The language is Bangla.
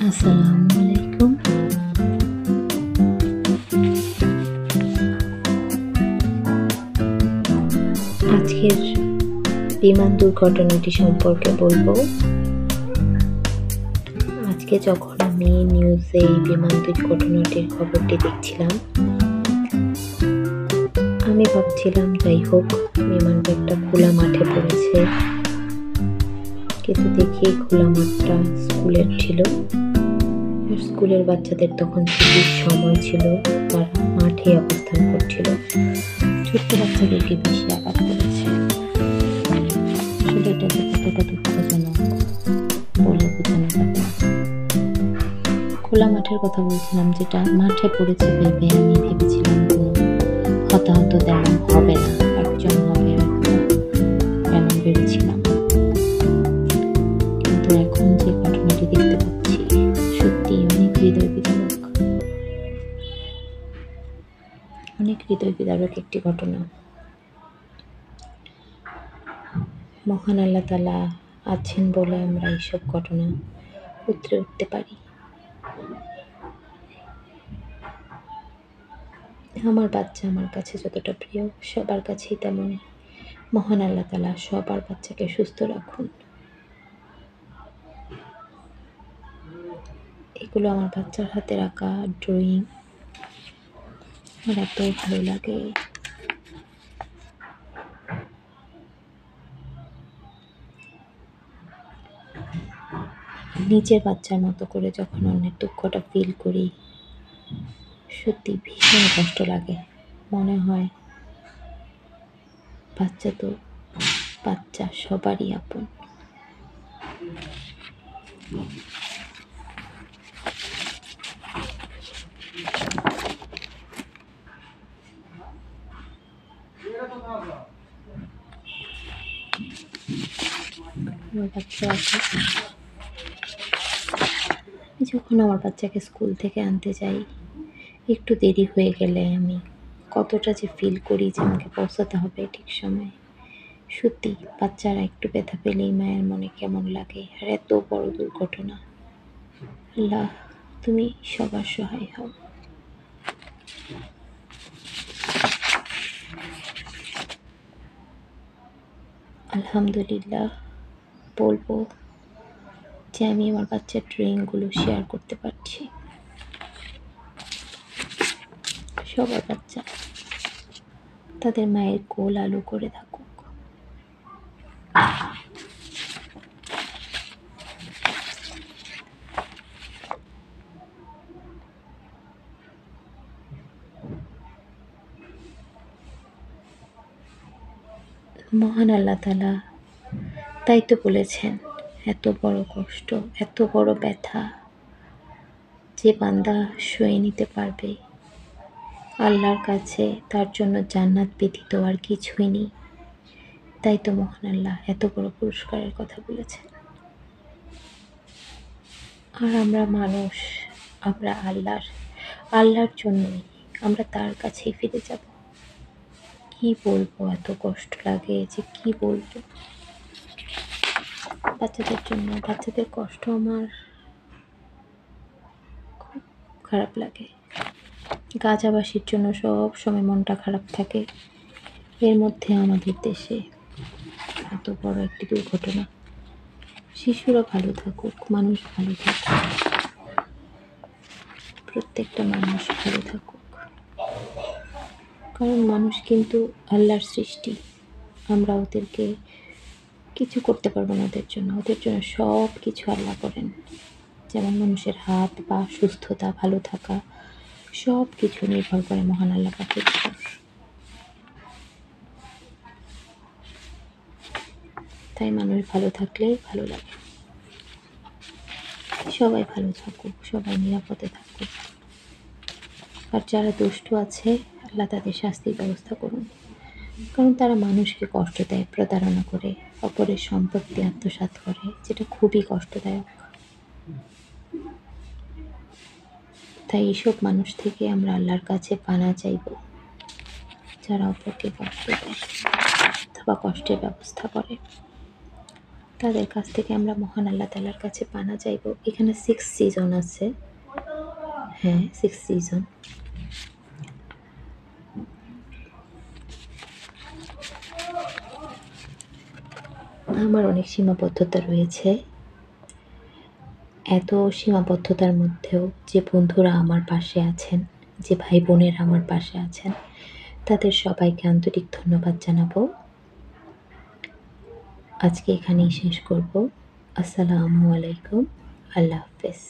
আসসালামু আলাইকুম। আজকের বিমান দুর্ঘটনাটি সম্পর্কে বলবো। আজকে যখন আমি নিউজে এই বিমান দুর্ঘটনাটির খবরটি দেখছিলাম, আমি ভাবছিলাম যাই হোক, বিমানটা একটা খোলা মাঠে পড়েছে, কিন্তু দেখি খোলা মাঠটা স্কুলের ছিল। স্কুলের বাচ্চাদের তখন ছুটির সময় ছিল, তারা মাঠে অবস্থান করছিল। ছোট্ট বাচ্চাদেরকে বেশি আঘাত করেছে। আসলে এটা যে কতটা দুঃখজনক বলে বোঝানো যাবে না। খোলা মাঠের কথা বলছিলাম, যেটা মাঠে পড়েছে ভেবে আমি ভেবেছিলাম কোনো হতাহত তেমন হবে না, একজন হবে হয়তো, এমন ভেবেছিলাম। কিন্তু এখন যে ঘটনাটি দেখতে পাচ্ছি সত্যি অনেক হৃদয় বিদারক, অনেক হৃদয় বিদারক একটি ঘটনা। মহান আল্লাহ তাআলা আছেন বলে আমরা এইসব ঘটনা উতরে উঠতে পারি। আমার বাচ্চা আমার কাছে যতটা প্রিয়, সবার কাছেই তেমনই। মহান আল্লাহ তাআলা সবার বাচ্চাকে সুস্থ রাখুন। এগুলো আমার বাচ্চার হাতের আঁকা ড্রয়িং, আমার এত ভালো লাগে। নিজের বাচ্চার মতো করে যখন অন্যের দুঃখটা ফিল করি, সত্যি ভীষণ কষ্ট লাগে। মনে হয় বাচ্চা তো বাচ্চা, সবারই আপন। আমার বাচ্চা আছে, যখন আমার বাচ্চাকে স্কুল থেকে আনতে যাই, একটু দেরি হয়ে গেলে আমি কতটা যে ফিল করি যে আমাকে পৌঁছাতে হবে ঠিক সময়ে। সত্যি বাচ্চারা একটু ব্যথা পেলেই মায়ের মনে কেমন লাগে। আর এত বড় দুর্ঘটনা, আল্লাহ তুমি সবার সহায় হও। আলহামদুলিল্লাহ বলবো যে আমি আমার বাচ্চার ড্রয়িংগুলো শেয়ার করতে পারছি। সবার বাচ্চা তাদের মায়ের কোল আলো করে থাকুক। মহান আল্লাহ তাআলা তাই তো বলেছেন, এত বড় কষ্ট, এত বড় ব্যথা যে বান্দা সয়ে নিতে পারবে, আল্লাহর কাছে তার জন্য জান্নাত ব্যতীত আর কিছুই নেই। তাই তো মহান আল্লাহ এত বড় পুরস্কারের কথা বলেছেন। আর আমরা মানুষ, আমরা আল্লাহর জন্যই আমরা তার কাছেই ফিরে যাব। কি বলবো, এত কষ্ট লাগে যে কি বলবো। বাচ্চাদের জন্য, বাচ্চাদের কষ্ট আমার খুব খারাপ লাগে। গাজাবাসীর জন্য সব সময় মনটা খারাপ থাকে। এর মধ্যে আমাদের দেশে এত বড় একটি দুর্ঘটনা। শিশুরা ভালো থাকুক, মানুষ ভালো থাকুক, প্রত্যেকটা মানুষ ভালো থাকুক। কারণ মানুষ কিন্তু আল্লাহর সৃষ্টি। আমরা ওদেরকে কিছু করতে পারবো না, ওদের জন্য সব কিছু আল্লাহ করেন। যেমন মানুষের হাত পা সুস্থতা, ভালো থাকা, সব কিছু নির্ভর করে মহান আল্লাহ পাকের উপর। তাই মানুষ ভালো থাকলেই ভালো লাগে। সবাই ভালো থাকুক, সবাই নিরাপদে থাকুক। আর যারা দুষ্টু আছে, আল্লাহ তাদের শাস্তির ব্যবস্থা করুন। কারণ তারা মানুষকে কষ্ট দেয়, প্রতারণা করে, অপরের সম্পত্তি আত্মসাৎ করে, যেটা খুবই কষ্টদায়ক। তাই এইসব মানুষ থেকে আমরা আল্লাহর কাছে পানা চাইব, যারা অপরকে কষ্ট দেয় অথবা কষ্টের ব্যবস্থা করে। তাদের কাছ থেকে আমরা মহান আল্লাহ তাআলার কাছে পানা চাইব। এখানে 6 সিজন আছে। হ্যাঁ, 6 সিজন। আমার অনেক সীমাবদ্ধতা রয়েছে। এত সীমাবদ্ধতার মধ্যেও যে বন্ধুরা আমার পাশে আছেন, যে ভাই-বোনেরা আমার পাশে আছেন, তাদের সবাইকে আন্তরিক ধন্যবাদ জানাবো। আজকে এখানেই শেষ করব। আসসালামু আলাইকুম। আল্লাহ হাফেজ।